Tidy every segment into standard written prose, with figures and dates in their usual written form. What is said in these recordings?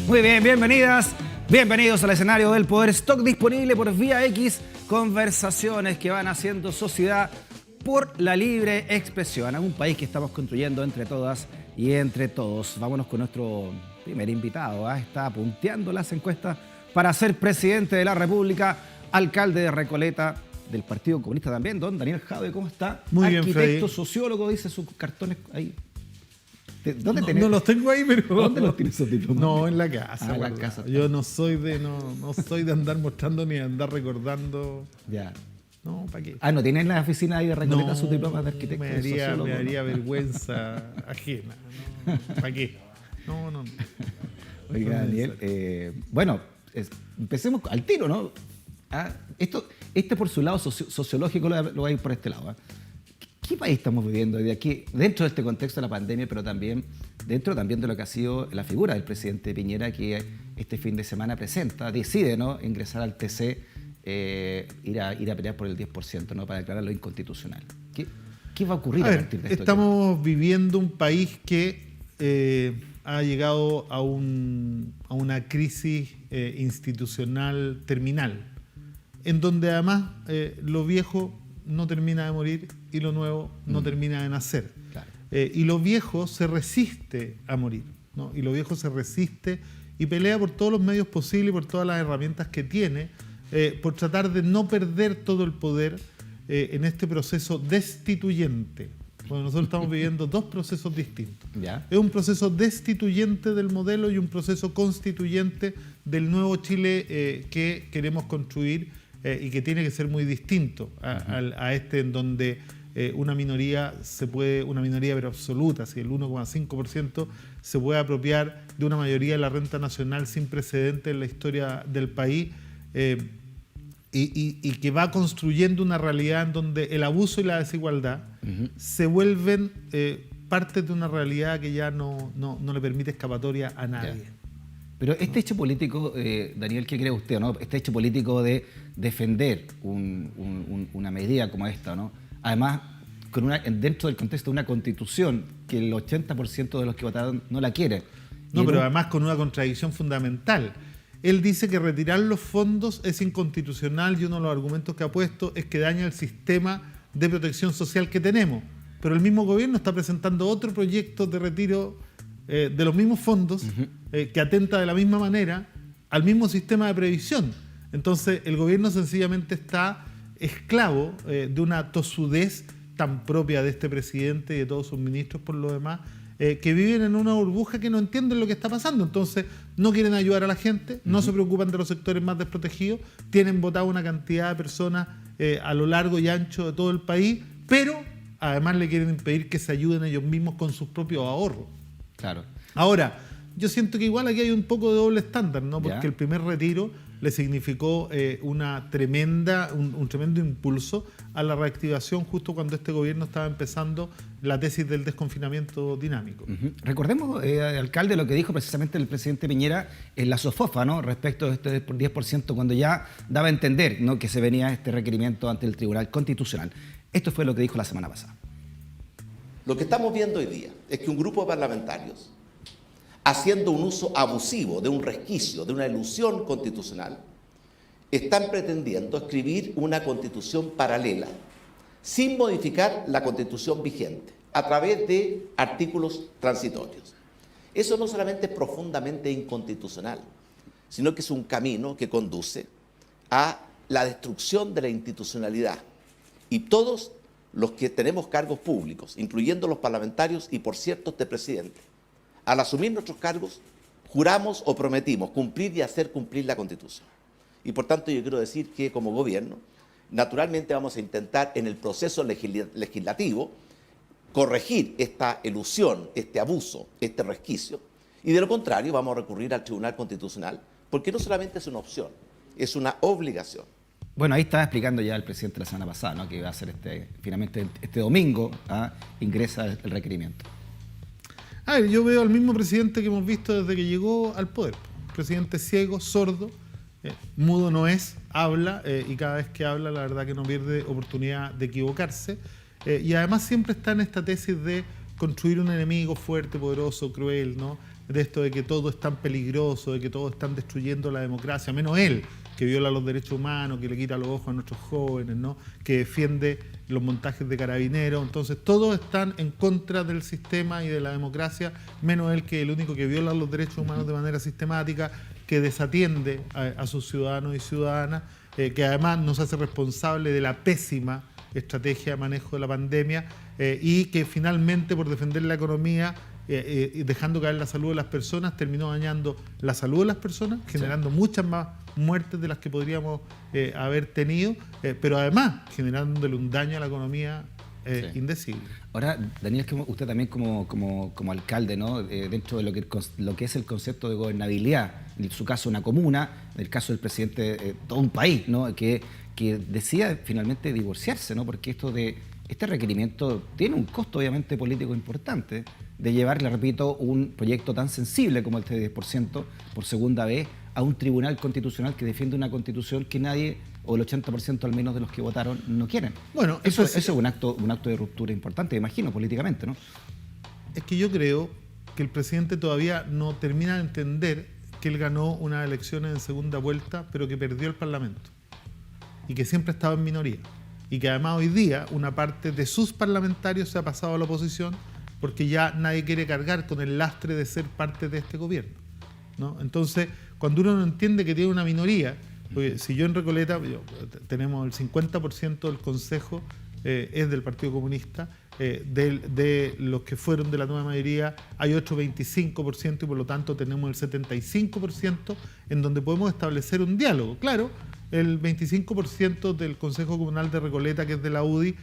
Muy bien, bienvenidas, bienvenidos al escenario del Poder. Stock disponible por Vía X. Conversaciones que van haciendo sociedad por la libre expresión. En un país que estamos construyendo entre todas y entre todos. Vámonos con nuestro primer invitado. Está punteando las encuestas para ser presidente de la República, alcalde de Recoleta, del Partido Comunista también, don Daniel Jadwe. ¿Cómo está? Muy bien, arquitecto, Freddy. Sociólogo, dice sus cartones ahí. ¿Dónde No, tenés? no los tengo ahí, pero... ¿Dónde los tienes esos diplomas? No, en la casa. En la casa. Yo no soy de andar mostrando ni de andar recordando. Ya. No, ¿para qué? ¿No tienes en la oficina ahí de Recoleta No, sus diplomas de arquitecto? me de sociólogo, haría ¿no? vergüenza ajena. ¿Para qué? No. Oiga, Daniel, bueno, empecemos al tiro, ¿no? Este por su lado sociológico lo va a ir por este lado. ¿Qué país estamos viviendo hoy día? Aquí, dentro de este contexto de la pandemia, pero también dentro también de lo que ha sido la figura del presidente Piñera, que este fin de semana decide, ¿no?, ingresar al TC, ir a pelear por el 10%, ¿no?, para declararlo inconstitucional. ¿Qué va a ocurrir a partir de esto? Estamos viviendo un país que ha llegado a una crisis institucional terminal, en donde además lo viejo no termina de morir y lo nuevo no termina de nacer. Claro. Y lo viejo se resiste a morir, ¿no? Y lo viejo se resiste y pelea por todos los medios posibles, por todas las herramientas que tiene, por tratar de no perder todo el poder en este proceso destituyente. Bueno, nosotros estamos viviendo dos procesos distintos. ¿Ya? Es un proceso destituyente del modelo y un proceso constituyente del nuevo Chile que queremos construir y que tiene que ser muy distinto a este en donde una minoría pero absoluta, si el 1,5% se puede apropiar de una mayoría de la renta nacional sin precedentes en la historia del país y que va construyendo una realidad en donde el abuso y la desigualdad se vuelven parte de una realidad que ya no le permite escapatoria a nadie. Ya. Pero este hecho político, Daniel, ¿qué cree usted, no? Este hecho político de defender una medida como esta, ¿no? Además, dentro del contexto de una constitución que el 80% de los que votaron no la quieren. No, pero además con una contradicción fundamental. Él dice que retirar los fondos es inconstitucional y uno de los argumentos que ha puesto es que daña el sistema de protección social que tenemos. Pero el mismo gobierno está presentando otro proyecto de retiro de los mismos fondos que atenta de la misma manera al mismo sistema de previsión. Entonces el gobierno sencillamente está esclavo de una tosudez tan propia de este presidente y de todos sus ministros por lo demás, que viven en una burbuja que no entienden lo que está pasando. Entonces no quieren ayudar a la gente, no se preocupan de los sectores más desprotegidos, tienen votado una cantidad de personas a lo largo y ancho de todo el país, pero además le quieren impedir que se ayuden ellos mismos con sus propios ahorros. Claro. Ahora, yo siento que igual aquí hay un poco de doble estándar, ¿no? Porque ¿Ya? el primer retiro le significó un tremendo impulso a la reactivación justo cuando este gobierno estaba empezando la tesis del desconfinamiento dinámico. Recordemos, alcalde, lo que dijo precisamente el presidente Piñera en la SOFOFA, ¿no?, respecto de este 10%, cuando ya daba a entender, ¿no?, que se venía este requerimiento ante el Tribunal Constitucional. Esto fue lo que dijo la semana pasada. Lo que estamos viendo hoy día es que un grupo de parlamentarios, haciendo un uso abusivo de un resquicio, de una ilusión constitucional, están pretendiendo escribir una constitución paralela, sin modificar la constitución vigente, a través de artículos transitorios. Eso no solamente es profundamente inconstitucional, sino que es un camino que conduce a la destrucción de la institucionalidad. Y todos los que tenemos cargos públicos, incluyendo los parlamentarios y, por cierto, este presidente, al asumir nuestros cargos, juramos o prometimos cumplir y hacer cumplir la Constitución. Y por tanto yo quiero decir que como gobierno, naturalmente vamos a intentar en el proceso legislativo corregir esta elusión, este abuso, este resquicio, y de lo contrario vamos a recurrir al Tribunal Constitucional, porque no solamente es una opción, es una obligación. Bueno, ahí estaba explicando ya el presidente la semana pasada, ¿no?, que iba a ser finalmente este domingo ingresa el requerimiento. A ver, yo veo al mismo presidente que hemos visto desde que llegó al poder. Presidente ciego, sordo, mudo no es, habla y cada vez que habla la verdad que no pierde oportunidad de equivocarse. Y además siempre está en esta tesis de construir un enemigo fuerte, poderoso, cruel, ¿no?, de esto de que todo es tan peligroso, de que todos están destruyendo la democracia, menos él, que viola los derechos humanos, que le quita los ojos a nuestros jóvenes, ¿no? Que defiende los montajes de carabineros. Entonces todos están en contra del sistema y de la democracia, menos él, que es el único que viola los derechos humanos de manera sistemática, que desatiende a sus ciudadanos y ciudadanas, que además nos hace responsable de la pésima estrategia de manejo de la pandemia y que finalmente, por defender la economía y dejando caer la salud de las personas, terminó dañando la salud de las personas, generando muchas más muertes de las que podríamos haber tenido, pero además generándole un daño a la economía indecible. Ahora, Daniel, usted también como alcalde, ¿no? Dentro de lo que es el concepto de gobernabilidad, en su caso una comuna, en el caso del presidente todo un país, ¿no? que decida finalmente divorciarse, ¿no? Porque este requerimiento tiene un costo obviamente político importante de llevar, le repito, un proyecto tan sensible como el 10% por segunda vez a un tribunal constitucional que defiende una constitución que nadie, o el 80% al menos de los que votaron, no quieren. Bueno, eso es un acto de ruptura importante, imagino, políticamente, ¿no? Es que yo creo que el presidente todavía no termina de entender que él ganó unas elecciones en segunda vuelta, pero que perdió el Parlamento y que siempre ha estado en minoría. Y que además hoy día una parte de sus parlamentarios se ha pasado a la oposición porque ya nadie quiere cargar con el lastre de ser parte de este gobierno, ¿no? Entonces, cuando uno no entiende que tiene una minoría, porque si yo en Recoleta tenemos el 50% del consejo es del Partido Comunista, de los que fueron de la nueva mayoría hay otro 25% y por lo tanto tenemos el 75% en donde podemos establecer un diálogo. Claro, el 25% del Consejo Comunal de Recoleta, que es de la UDI,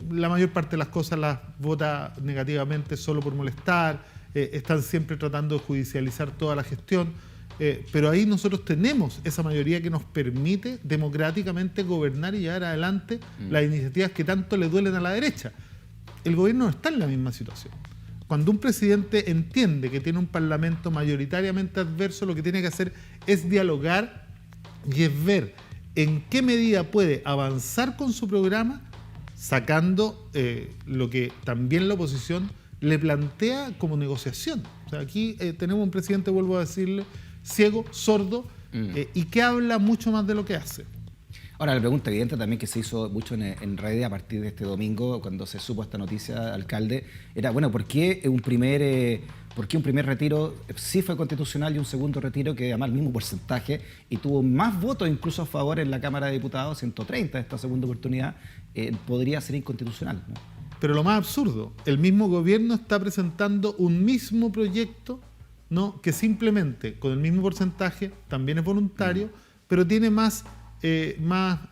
la mayor parte de las cosas las vota negativamente solo por molestar, están siempre tratando de judicializar toda la gestión, pero ahí nosotros tenemos esa mayoría que nos permite democráticamente gobernar y llevar adelante las iniciativas que tanto le duelen a la derecha. El gobierno no está en la misma situación. Cuando un presidente entiende que tiene un parlamento mayoritariamente adverso, lo que tiene que hacer es dialogar y es ver en qué medida puede avanzar con su programa, sacando lo que también la oposición le plantea como negociación. O sea, aquí tenemos un presidente, vuelvo a decirle, ciego, sordo, y que habla mucho más de lo que hace. Ahora, la pregunta evidente también que se hizo mucho en redes a partir de este domingo, cuando se supo esta noticia, alcalde, era, bueno, ¿por qué un primer retiro sí fue constitucional y un segundo retiro que además el mismo porcentaje y tuvo más votos incluso a favor en la Cámara de Diputados, 130 esta segunda oportunidad, podría ser inconstitucional, ¿no? Pero lo más absurdo, el mismo gobierno está presentando un mismo proyecto, ¿no? Que simplemente con el mismo porcentaje, también es voluntario, pero tiene más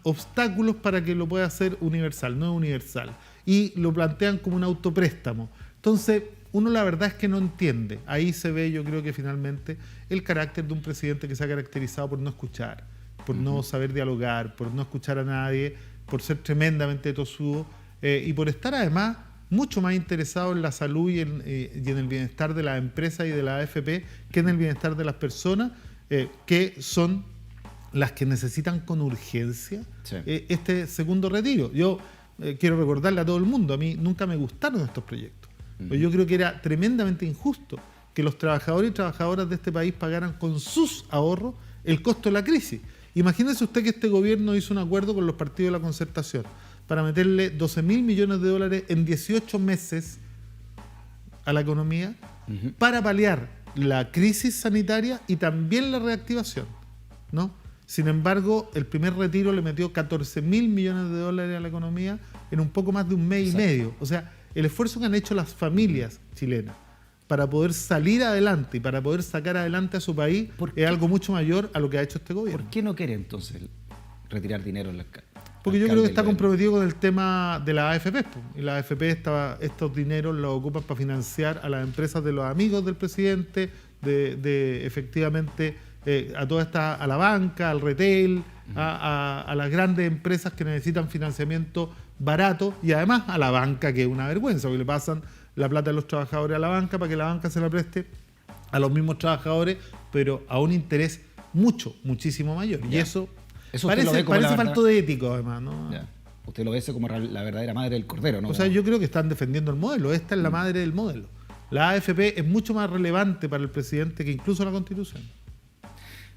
obstáculos para que lo pueda hacer universal, no es universal. Y lo plantean como un autopréstamo. Entonces, uno la verdad es que no entiende. Ahí se ve, yo creo que finalmente, el carácter de un presidente que se ha caracterizado por no escuchar, por no saber dialogar, por no escuchar a nadie, por ser tremendamente tosudo y por estar además mucho más interesado en la salud y en el bienestar de las empresas y de la AFP que en el bienestar de las personas, que son las que necesitan con urgencia este segundo retiro. Yo quiero recordarle a todo el mundo, a mí nunca me gustaron estos proyectos. Yo creo que era tremendamente injusto que los trabajadores y trabajadoras de este país pagaran con sus ahorros el costo de la crisis. Imagínese usted que este gobierno hizo un acuerdo con los partidos de la concertación para meterle 12.000 millones de dólares en 18 meses a la economía para paliar la crisis sanitaria y también la reactivación, ¿no? Sin embargo, el primer retiro le metió 14.000 millones de dólares a la economía en un poco más de un mes y medio. O sea, el esfuerzo que han hecho las familias chilenas para poder salir adelante y para poder sacar adelante a su país es algo mucho mayor a lo que ha hecho este gobierno. ¿Por qué no quiere entonces retirar dinero en la Porque yo creo que está comprometido con el tema de la AFP. Y la AFP estos dineros los ocupan para financiar a las empresas de los amigos del presidente, de efectivamente a la banca, al retail, a las grandes empresas que necesitan financiamiento barato y además a la banca, que es una vergüenza, porque le pasan la plata de los trabajadores a la banca para que la banca se la preste a los mismos trabajadores, pero a un interés muchísimo mayor. Ya. Y eso parece falto de ético, además, ¿no? Ya. Usted lo ve como la verdadera madre del cordero, ¿no? O sea, yo creo que están defendiendo el modelo. Esta es la madre del modelo. La AFP es mucho más relevante para el presidente que incluso la Constitución.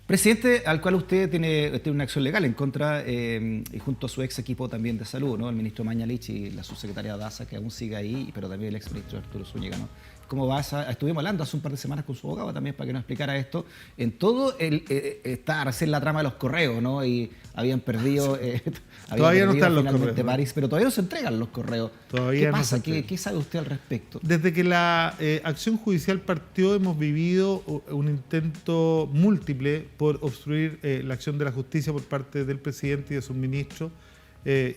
Presidente al cual usted tiene una acción legal en contra, y junto a su ex equipo también de salud, ¿no? El ministro Mañalich y la subsecretaria Daza, que aún sigue ahí, pero también el ex ministro Arturo Zúñiga, ¿no? ¿Cómo va estuvimos hablando hace un par de semanas con su abogado también para que nos explicara esto. En todo está recién la trama de los correos, ¿no? Y habían perdido... Todavía no están los correos, ¿no? París, pero todavía no se entregan los correos. Todavía ¿Qué no pasa? se ¿Qué sabe usted al respecto? Desde que la acción judicial partió hemos vivido un intento múltiple por obstruir la acción de la justicia por parte del presidente y de sus ministros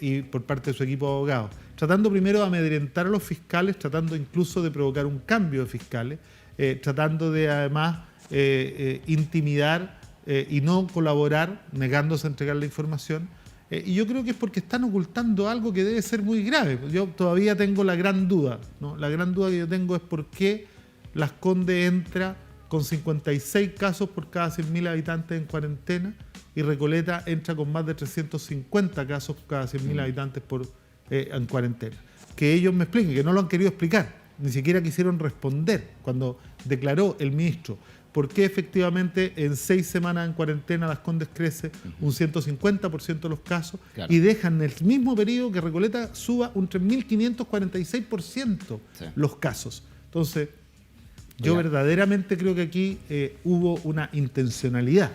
y por parte de su equipo de abogados. Tratando primero de amedrentar a los fiscales, tratando incluso de provocar un cambio de fiscales, tratando de además intimidar y no colaborar, negándose a entregar la información. Y yo creo que es porque están ocultando algo que debe ser muy grave. Yo todavía tengo la gran duda, ¿no? La gran duda que yo tengo es por qué Las Condes entra con 56 casos por cada 100.000 habitantes en cuarentena y Recoleta entra con más de 350 casos por cada 100.000 habitantes en cuarentena. Que ellos me expliquen, que no lo han querido explicar, ni siquiera quisieron responder cuando declaró el ministro por qué efectivamente en 6 semanas en cuarentena Las Condes crece un 150% de los casos, claro, y dejan en el mismo periodo que Recoleta suba un 3.546% los casos. Entonces, yo verdaderamente creo que aquí hubo una intencionalidad,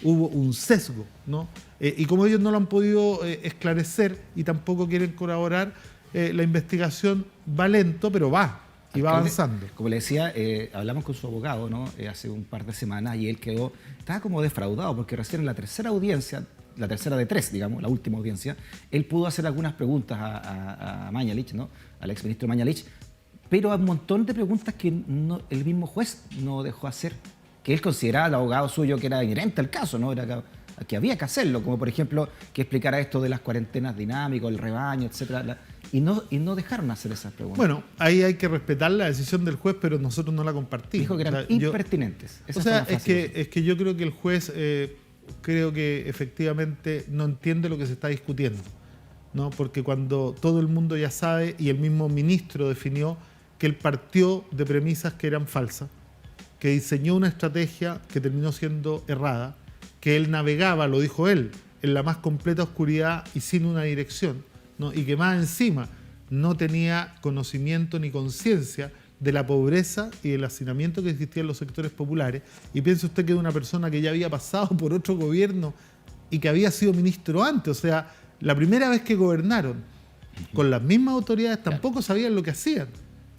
hubo un sesgo, ¿no? Y como ellos no lo han podido esclarecer y tampoco quieren colaborar, la investigación va lento, pero va. Y va avanzando. Como le decía, hablamos con su abogado, ¿no? Hace un par de semanas y él estaba como defraudado porque recién en la tercera audiencia, la tercera de 3, digamos, la última audiencia, él pudo hacer algunas preguntas a Mañalich, ¿no? Al exministro Mañalich, pero un montón de preguntas que el mismo juez no dejó hacer, que él consideraba al abogado suyo que era inherente al caso, ¿no? Que había que hacerlo, como por ejemplo que explicara esto de las cuarentenas dinámicas, el rebaño, etcétera. Y no dejaron hacer esas preguntas. Bueno, ahí hay que respetar la decisión del juez, pero nosotros no la compartimos. Dijo que eran impertinentes. Es que yo creo que el juez creo que efectivamente no entiende lo que se está discutiendo, ¿no? Porque cuando todo el mundo ya sabe y el mismo ministro definió que él partió de premisas que eran falsas, que diseñó una estrategia que terminó siendo errada, que él navegaba, lo dijo él, en la más completa oscuridad y sin una dirección, ¿no? Y que más encima no tenía conocimiento ni conciencia de la pobreza y del hacinamiento que existía en los sectores populares. Y piense usted que es una persona que ya había pasado por otro gobierno y que había sido ministro antes. O sea, la primera vez que gobernaron con las mismas autoridades tampoco sabían lo que hacían.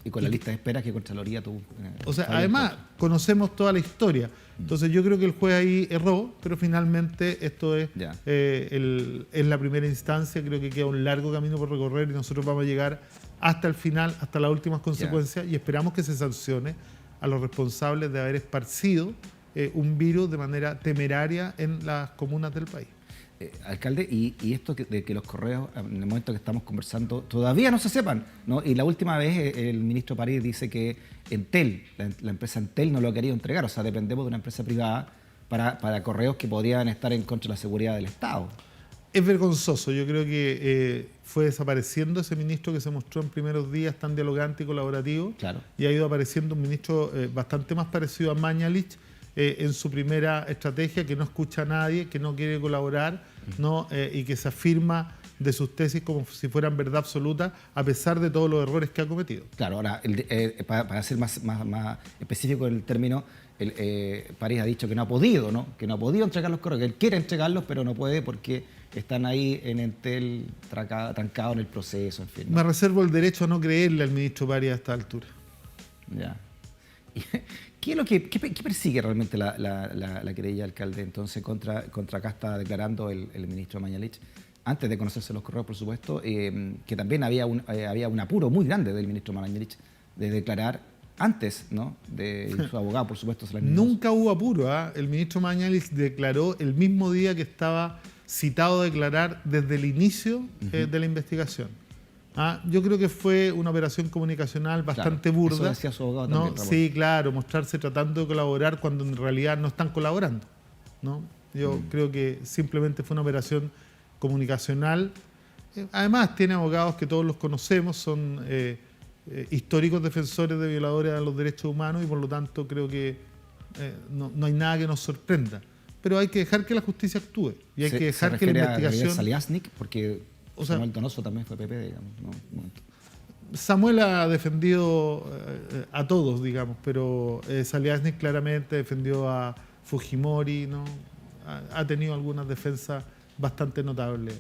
Y con la lista de espera que Contraloría tuvo. O sea, además conocemos toda la historia. Entonces yo creo que el juez ahí erró, pero finalmente esto es la primera instancia. Creo que queda un largo camino por recorrer y nosotros vamos a llegar hasta el final, hasta las últimas consecuencias, y esperamos que se sancione a los responsables de haber esparcido un virus de manera temeraria en las comunas del país. Alcalde, y esto de que los correos, en el momento que estamos conversando, todavía no se sepan, ¿no? Y la última vez el ministro París dice que Entel, la empresa Entel no lo ha querido entregar, o sea, dependemos de una empresa privada para correos que podrían estar en contra de la seguridad del Estado. Es vergonzoso, yo creo que fue desapareciendo ese ministro que se mostró en primeros días tan dialogante y colaborativo, claro, y ha ido apareciendo un ministro bastante más parecido a Mañalich, en su primera estrategia, que no escucha a nadie, que no quiere colaborar, ¿no? Y que se afirma de sus tesis como si fueran verdad absoluta, a pesar de todos los errores que ha cometido. Claro, ahora, para ser más específico en el término, París ha dicho que no ha podido, ¿no? Que no ha podido entregar los correos, que él quiere entregarlos, pero no puede porque están ahí en Entel trancados en el proceso, en fin, ¿no? Me reservo el derecho a no creerle al ministro París a esta altura. Ya. ¿Qué persigue realmente la querella, alcalde? Entonces, contra acá está declarando el ministro Mañalich, antes de conocerse los correos, por supuesto, que también había un apuro muy grande del ministro Mañalich de declarar antes, ¿no? De su abogado, por supuesto. Nunca hubo apuro, ¿eh? El ministro Mañalich declaró el mismo día que estaba citado a declarar desde el inicio de la investigación. Yo creo que fue una operación comunicacional bastante burda. Eso decía su abogado también, ¿no? Sí, claro, mostrarse tratando de colaborar cuando en realidad no están colaborando, ¿no? Yo creo que simplemente fue una operación comunicacional. Además, tiene abogados que todos los conocemos, son históricos defensores de violadores a los derechos humanos y por lo tanto creo que no hay nada que nos sorprenda. Pero hay que dejar que la justicia actúe y hay que dejar que la investigación... Saliasnik, porque o sea, Samuel Donoso también fue PP, digamos. Samuel ha defendido a todos, digamos, pero Saliasnik claramente defendió a Fujimori, ¿no? Ha tenido algunas defensas bastante notables.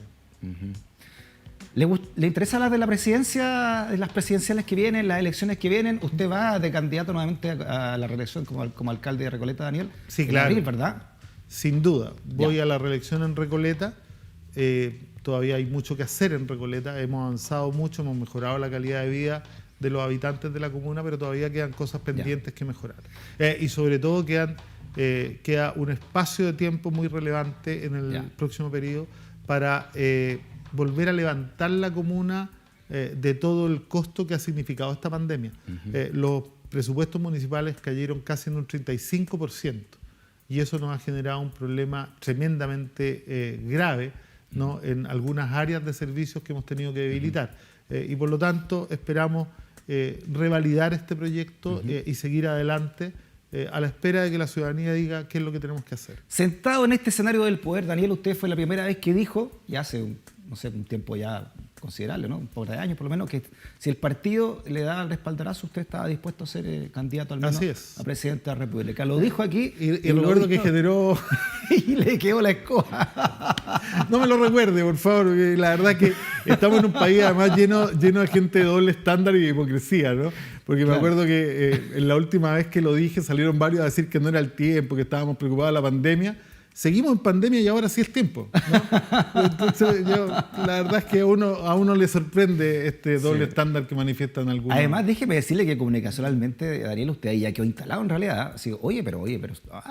¿Le interesa hablar de la presidencia, de las presidenciales que vienen, las elecciones que vienen? ¿Usted va de candidato nuevamente a la reelección como alcalde de Recoleta, Daniel? Sí, en claro. abril, ¿verdad? Sin duda. Voy Ya. a la reelección en Recoleta. Todavía hay mucho que hacer en Recoleta. Hemos avanzado mucho, hemos mejorado la calidad de vida de los habitantes de la comuna, pero todavía quedan cosas pendientes que mejorar. Y sobre todo queda un espacio de tiempo muy relevante en el próximo periodo para volver a levantar la comuna de todo el costo que ha significado esta pandemia. Los presupuestos municipales cayeron casi en un 35% y eso nos ha generado un problema tremendamente grave, ¿no? En algunas áreas de servicios que hemos tenido que debilitar. Y por lo tanto esperamos revalidar este proyecto y seguir adelante a la espera de que la ciudadanía diga qué es lo que tenemos que hacer. Sentado en este escenario del poder, Daniel, usted fue la primera vez que dijo, ya hace un tiempo ya considerable, ¿no? Un par de años por lo menos, que si el partido le da el respaldarazo, usted estaba dispuesto a ser candidato al menos a presidente de la República. Lo dijo aquí. Y recuerdo que generó... y le quedó la escoba. No me lo recuerde, por favor, porque la verdad que estamos en un país además lleno de gente de doble estándar y de hipocresía, ¿no? Porque me acuerdo que en la última vez que lo dije salieron varios a decir que no era el tiempo, que estábamos preocupados de la pandemia. Seguimos en pandemia y ahora sí es tiempo, ¿no? Entonces, la verdad es que a uno le sorprende este doble estándar que manifiestan algunos. Además, déjeme decirle que comunicacionalmente, Daniel, usted ahí ya quedó instalado en realidad. Así,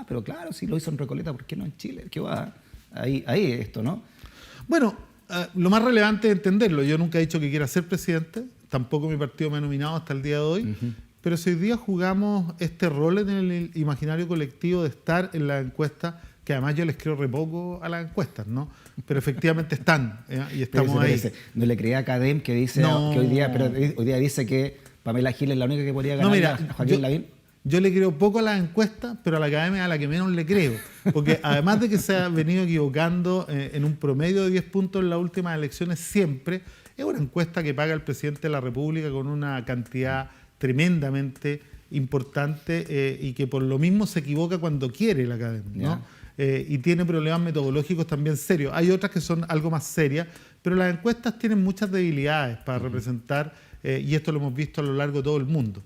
pero claro, si lo hizo en Recoleta, ¿por qué no en Chile? ¿Qué va? Ahí esto, ¿no? Bueno, lo más relevante es entenderlo. Yo nunca he dicho que quiera ser presidente, tampoco mi partido me ha nominado hasta el día de hoy, pero si hoy día jugamos este rol en el imaginario colectivo de estar en la encuesta, que además yo les creo re poco a las encuestas, ¿no? Pero efectivamente están, y estamos ahí. No le creía a Cadem que dice que hoy día dice que Pamela Giles es la única que podría ganar a Joaquín Lavín. Yo le creo poco a las encuestas, pero a la academia a la que menos le creo. Porque además de que se ha venido equivocando en un promedio de 10 puntos en las últimas elecciones siempre, es una encuesta que paga el presidente de la República con una cantidad tremendamente importante y que por lo mismo se equivoca cuando quiere la academia, ¿no? Y tiene problemas metodológicos también serios. Hay otras que son algo más serias, pero las encuestas tienen muchas debilidades para representar, y esto lo hemos visto a lo largo de todo el mundo.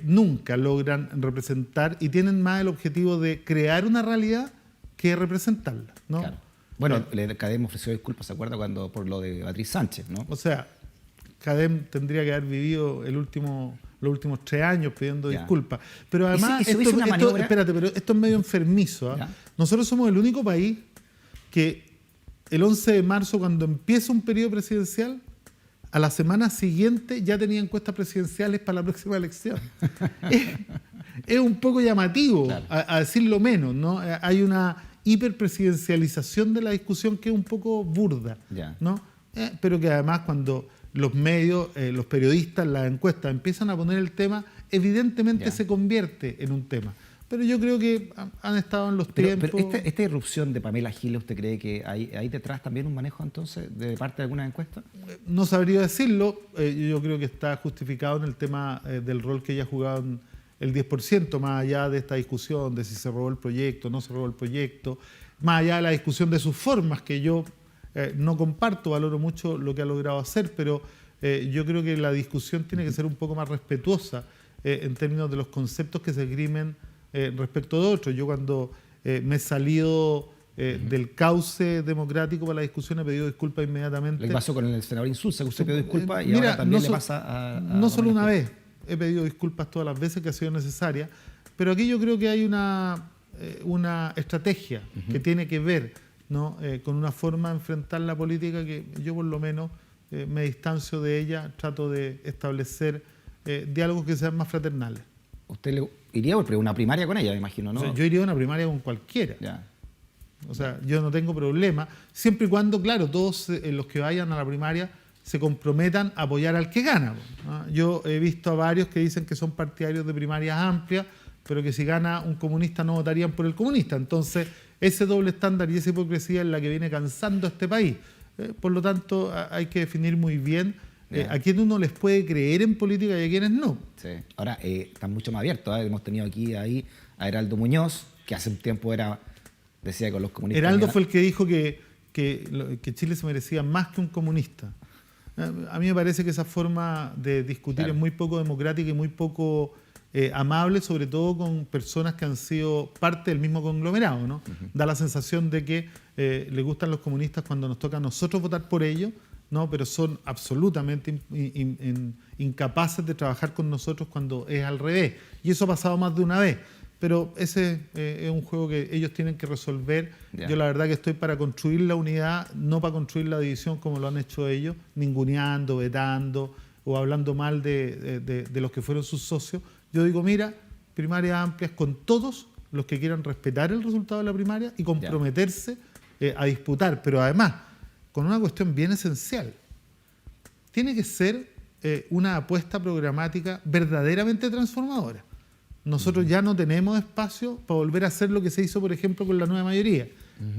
Nunca logran representar y tienen más el objetivo de crear una realidad que representarla, ¿no? Claro. Bueno, Cadem ofreció disculpas, ¿se acuerda? Por lo de Beatriz Sánchez, ¿no? O sea, Cadem tendría que haber vivido los últimos 3 años pidiendo disculpas. Pero además, pero esto es medio enfermizo. ¿Eh? Nosotros somos el único país que el 11 de marzo, cuando empieza un periodo presidencial, a la semana siguiente ya tenía encuestas presidenciales para la próxima elección. Es un poco llamativo, claro, a decirlo menos, ¿no? Hay una hiperpresidencialización de la discusión que es un poco burda, ¿no? Pero que además cuando los medios, los periodistas, las encuestas empiezan a poner el tema, evidentemente se convierte en un tema. Pero yo creo que han estado en los tiempos... Pero esta irrupción de Pamela Giles, ¿usted cree que hay detrás también un manejo entonces de parte de alguna encuesta? No sabría decirlo. Yo creo que está justificado en el tema del rol que ella ha jugado en el 10%, más allá de esta discusión de si se robó el proyecto o no se robó el proyecto, más allá de la discusión de sus formas, que yo no comparto, valoro mucho lo que ha logrado hacer, pero yo creo que la discusión tiene que ser un poco más respetuosa en términos de los conceptos que se esgrimen respecto de otros. Yo cuando me he salido del cauce democrático para la discusión he pedido disculpas inmediatamente. ¿Le pasó con el senador Insulza que usted pidió disculpas y ahora también le pasa a no solo una vez, he pedido disculpas todas las veces que ha sido necesaria, pero aquí yo creo que hay una estrategia que tiene que ver, ¿no? Con una forma de enfrentar la política que yo por lo menos me distancio de ella, trato de establecer diálogos que sean más fraternales. ¿Usted iría por una primaria con ella, me imagino, no? O sea, yo iría a una primaria con cualquiera. Ya. O sea, yo no tengo problema, siempre y cuando, claro, todos los que vayan a la primaria se comprometan a apoyar al que gana. ¿No? Yo he visto a varios que dicen que son partidarios de primarias amplias, pero que si gana un comunista no votarían por el comunista. Entonces, ese doble estándar y esa hipocresía es la que viene cansando a este país. Por lo tanto, hay que definir muy bien a quién uno les puede creer en política y a quiénes no. Sí. Ahora, están mucho más abiertos. Hemos tenido aquí ahí a Heraldo Muñoz, que hace un tiempo decía que con los comunistas... Heraldo fue el que dijo que Chile se merecía más que un comunista. A mí me parece que esa forma de discutir es muy poco democrática y muy poco amable, sobre todo con personas que han sido parte del mismo conglomerado, ¿no? Da la sensación de que les gustan los comunistas cuando nos toca a nosotros votar por ellos, ¿no? Pero son absolutamente incapaces de trabajar con nosotros cuando es al revés. Y eso ha pasado más de una vez. Pero ese es un juego que ellos tienen que resolver. Yo la verdad que estoy para construir la unidad, no para construir la división como lo han hecho ellos, ninguneando, vetando o hablando mal de los que fueron sus socios. Yo digo, mira, primarias amplias con todos los que quieran respetar el resultado de la primaria y comprometerse a disputar. Pero además, con una cuestión bien esencial. Tiene que ser una apuesta programática verdaderamente transformadora. Nosotros ya no tenemos espacio para volver a hacer lo que se hizo, por ejemplo, con la nueva mayoría.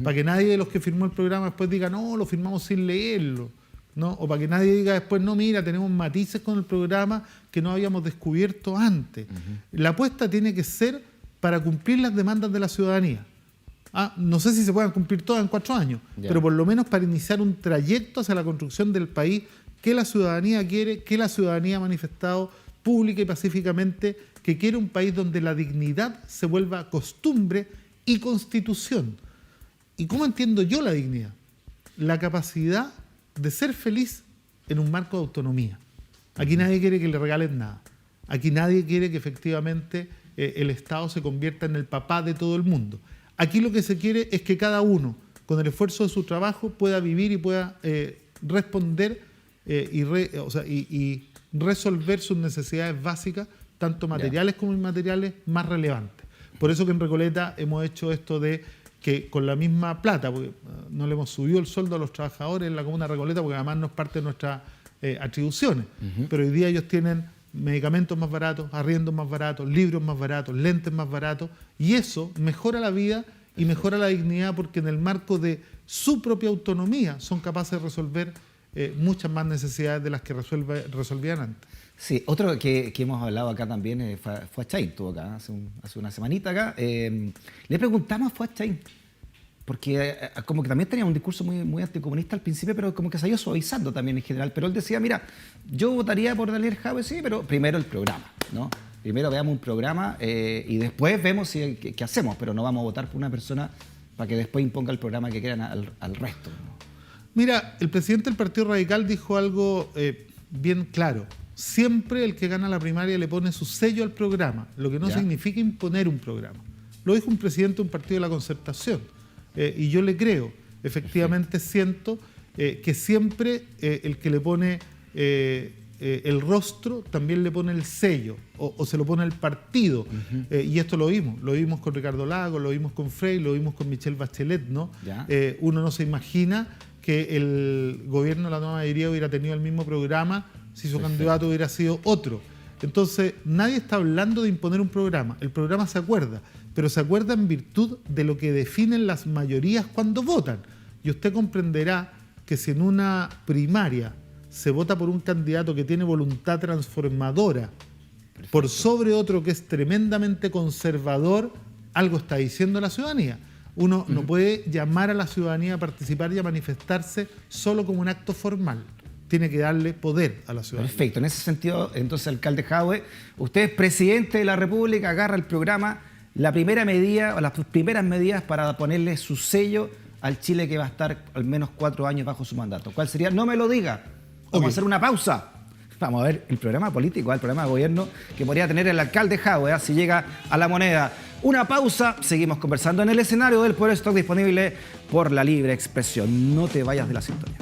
Para que nadie de los que firmó el programa después diga, no, lo firmamos sin leerlo. ¿No? O para que nadie diga después, no, mira, tenemos matices con el programa que no habíamos descubierto antes. La apuesta tiene que ser para cumplir las demandas de la ciudadanía. No sé si se puedan cumplir todas en 4 años, pero por lo menos para iniciar un trayecto hacia la construcción del país que la ciudadanía quiere, que la ciudadanía ha manifestado pública y pacíficamente, que quiere un país donde la dignidad se vuelva costumbre y constitución. ¿Y cómo entiendo yo la dignidad? La capacidad de ser feliz en un marco de autonomía. Aquí nadie quiere que le regalen nada. Aquí nadie quiere que efectivamente el Estado se convierta en el papá de todo el mundo. Aquí lo que se quiere es que cada uno, con el esfuerzo de su trabajo, pueda vivir y pueda responder y resolver sus necesidades básicas, tanto materiales como inmateriales, más relevantes. Por eso que en Recoleta hemos hecho esto de que con la misma plata, porque no le hemos subido el sueldo a los trabajadores en la comuna de Recoleta, porque además no es parte de nuestras atribuciones, pero hoy día ellos tienen medicamentos más baratos, arriendos más baratos, libros más baratos, lentes más baratos, y eso mejora la vida y mejora la dignidad, porque en el marco de su propia autonomía son capaces de resolver muchas más necesidades de las que resolvían antes. Sí, otro que hemos hablado acá también fue Fuachain, estuvo acá hace una semanita acá. Le preguntamos a Fuachain, porque como que también tenía un discurso muy anticomunista al principio, pero como que se ha ido suavizando también en general. Pero él decía, mira, yo votaría por Daniel Jadwe, sí, pero primero el programa, ¿no? Primero veamos un programa y después vemos qué hacemos, pero no vamos a votar por una persona para que después imponga el programa que quieran al resto, ¿no? Mira, el presidente del Partido Radical dijo algo bien claro. Siempre el que gana la primaria le pone su sello al programa, lo que no significa imponer un programa. Lo dijo un presidente de un partido de la Concertación. Y yo le creo. Efectivamente siento que siempre el que le pone el rostro también le pone el sello o se lo pone el partido. Y esto lo vimos con Ricardo Lagos, lo vimos con Frey, lo vimos con Michelle Bachelet, ¿no? Uno no se imagina que el gobierno de la nueva mayoría hubiera tenido el mismo programa si su candidato hubiera sido otro. Entonces, nadie está hablando de imponer un programa. El programa se acuerda, pero se acuerda en virtud de lo que definen las mayorías cuando votan. Y usted comprenderá que si en una primaria se vota por un candidato que tiene voluntad transformadora por sobre otro que es tremendamente conservador, algo está diciendo la ciudadanía. Uno no puede llamar a la ciudadanía a participar y a manifestarse solo como un acto formal. Tiene que darle poder a la ciudadanía. Perfecto. En ese sentido, entonces, alcalde Jadwe, usted es presidente de la República, agarra el programa, la primera medida o las primeras medidas para ponerle su sello al Chile que va a estar al menos 4 años bajo su mandato. ¿Cuál sería? No me lo diga. Vamos a hacer una pausa. Vamos a ver el programa político, el programa de gobierno que podría tener el alcalde Jadwe, si llega a la moneda. Una pausa, seguimos conversando en el escenario del Poder Stock, disponible por la libre expresión. No te vayas de la sintonía.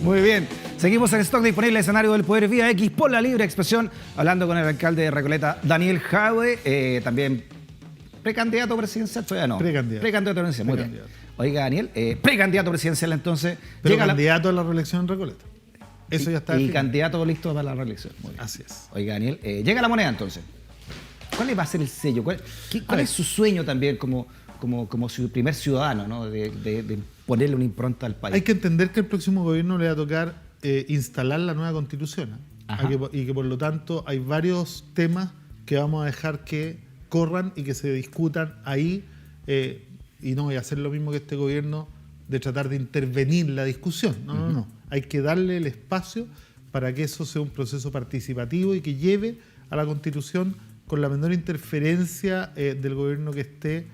Muy bien, Seguimos en Stock Disponible, escenario del Poder vía X por la libre expresión, hablando con el alcalde de Recoleta, Daniel Jadwe, también precandidato presidencial, todavía no. Precandidato presidencial, muy bien. Oiga, Daniel, precandidato presidencial entonces. Pero candidato a la reelección en Recoleta. Eso ya está. Y candidato listo para la reelección. Muy bien. Así es. Oiga, Daniel, llega la moneda entonces. ¿Cuál va a ser el sello? ¿Cuál es su sueño también como su primer ciudadano, ¿no? de ponerle una impronta al país? Hay que entender que el próximo gobierno le va a tocar instalar la nueva constitución. Y que por lo tanto hay varios temas que vamos a dejar que corran y que se discutan ahí. Y no voy a hacer lo mismo que este gobierno de tratar de intervenir la discusión. No. Hay que darle el espacio para que eso sea un proceso participativo y que lleve a la constitución con la menor interferencia del gobierno que esté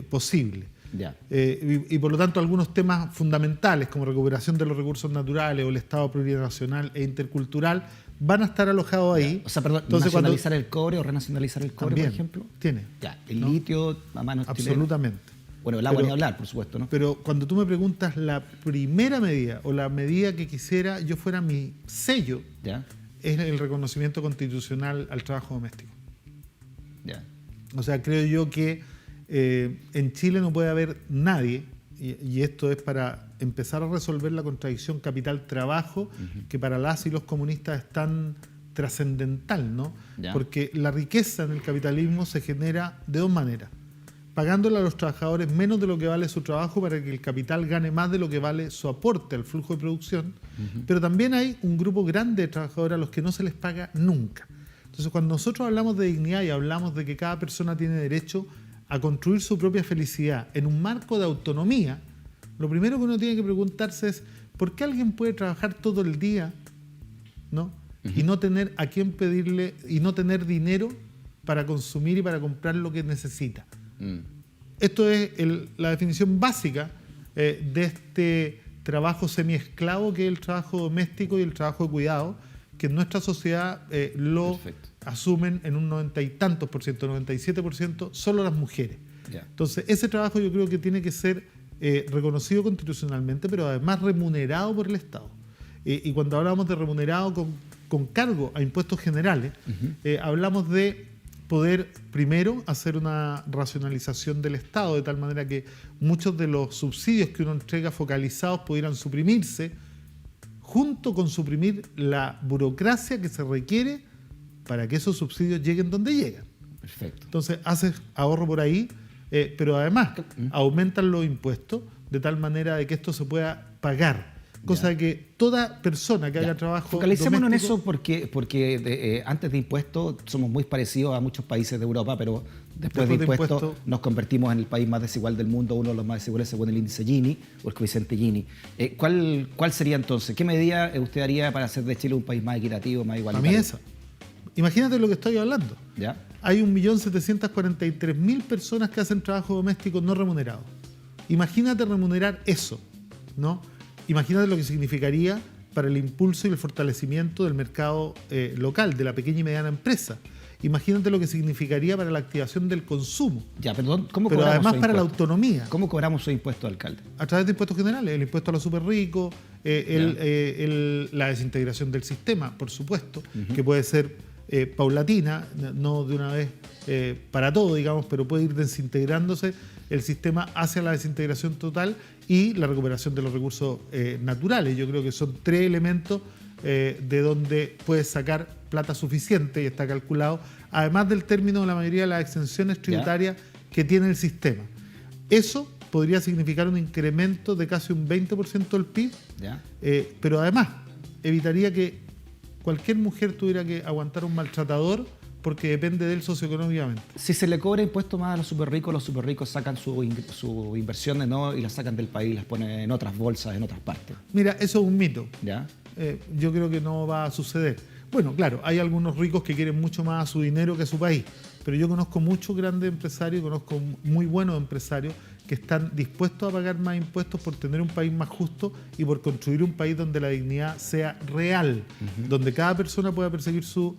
posible. Ya. Y por lo tanto algunos temas fundamentales como recuperación de los recursos naturales o el Estado plurinacional e intercultural van a estar alojados ahí. O sea, perdón, entonces, nacionalizar el cobre o renacionalizar el cobre, también, por ejemplo. Tiene. Ya, el litio, a manos absolutamente. Bueno, el agua ni hablar, por supuesto, ¿no? Pero cuando tú me preguntas la primera medida o la medida que quisiera yo fuera mi sello, ya, es el reconocimiento constitucional al trabajo doméstico. Ya. O sea, creo yo que en Chile no puede haber nadie, y esto es para empezar a resolver la contradicción capital-trabajo, que para las y los comunistas es tan trascendental, ¿no? Ya. Porque la riqueza en el capitalismo se genera de dos maneras: pagándole a los trabajadores menos de lo que vale su trabajo para que el capital gane más de lo que vale su aporte al flujo de producción, pero también hay un grupo grande de trabajadores a los que no se les paga nunca. Entonces, cuando nosotros hablamos de dignidad y hablamos de que cada persona tiene derecho a construir su propia felicidad en un marco de autonomía, lo primero que uno tiene que preguntarse es ¿por qué alguien puede trabajar todo el día, ¿no? Y no tener a quién pedirle y no tener dinero para consumir y para comprar lo que necesita? Esto es la definición básica de este trabajo semiesclavo que es el trabajo doméstico y el trabajo de cuidado, que en nuestra sociedad lo asumen en un 90 y tantos por ciento, 97% solo las mujeres. Yeah. Entonces ese trabajo yo creo que tiene que ser reconocido constitucionalmente, pero además remunerado por el Estado. Y cuando hablamos de remunerado con cargo a impuestos generales, hablamos de poder primero hacer una racionalización del Estado, de tal manera que muchos de los subsidios que uno entrega focalizados pudieran suprimirse, junto con suprimir la burocracia que se requiere para que esos subsidios lleguen donde llegan. Perfecto. Entonces haces ahorro por ahí, pero además aumentan los impuestos de tal manera de que esto se pueda pagar. Cosa de que toda persona que haga trabajo focalicémonos doméstico, en eso porque antes de impuestos somos muy parecidos a muchos países de Europa, pero después de impuestos nos convertimos en el país más desigual del mundo, uno de los más desiguales según el índice Gini o el coeficiente Gini. ¿Cuál sería entonces? ¿Qué medida usted haría para hacer de Chile un país más equitativo, más igualitario? A mí esa. Imagínate lo que estoy hablando. ¿Ya? Hay 1.743.000 personas que hacen trabajo doméstico no remunerado. Imagínate remunerar eso, ¿no? Imagínate lo que significaría para el impulso y el fortalecimiento del mercado local, de la pequeña y mediana empresa. Imagínate lo que significaría para la activación del consumo. Ya, perdón, ¿cómo pero cobramos además para la autonomía. ¿Cómo cobramos su impuesto, alcalde? A través de impuestos generales, el impuesto a los súper ricos, la desintegración del sistema, por supuesto, que puede ser paulatina, no de una vez para todo, digamos, pero puede ir desintegrándose el sistema hacia la desintegración total y la recuperación de los recursos naturales. Yo creo que son tres elementos de donde puedes sacar plata suficiente, y está calculado, además del término de la mayoría de las exenciones tributarias que tiene el sistema. Eso podría significar un incremento de casi un 20% del PIB, pero además evitaría que cualquier mujer tuviera que aguantar un maltratador porque depende de él socioeconómicamente. Si se le cobra impuestos más a los superricos sacan sus inversiones, ¿no? Y las sacan del país, las ponen en otras bolsas, en otras partes. Mira, eso es un mito. ¿Ya? Yo creo que no va a suceder. Bueno, claro, hay algunos ricos que quieren mucho más a su dinero que a su país, pero yo conozco muchos grandes empresarios, conozco muy buenos empresarios que están dispuestos a pagar más impuestos por tener un país más justo y por construir un país donde la dignidad sea real, donde cada persona pueda perseguir su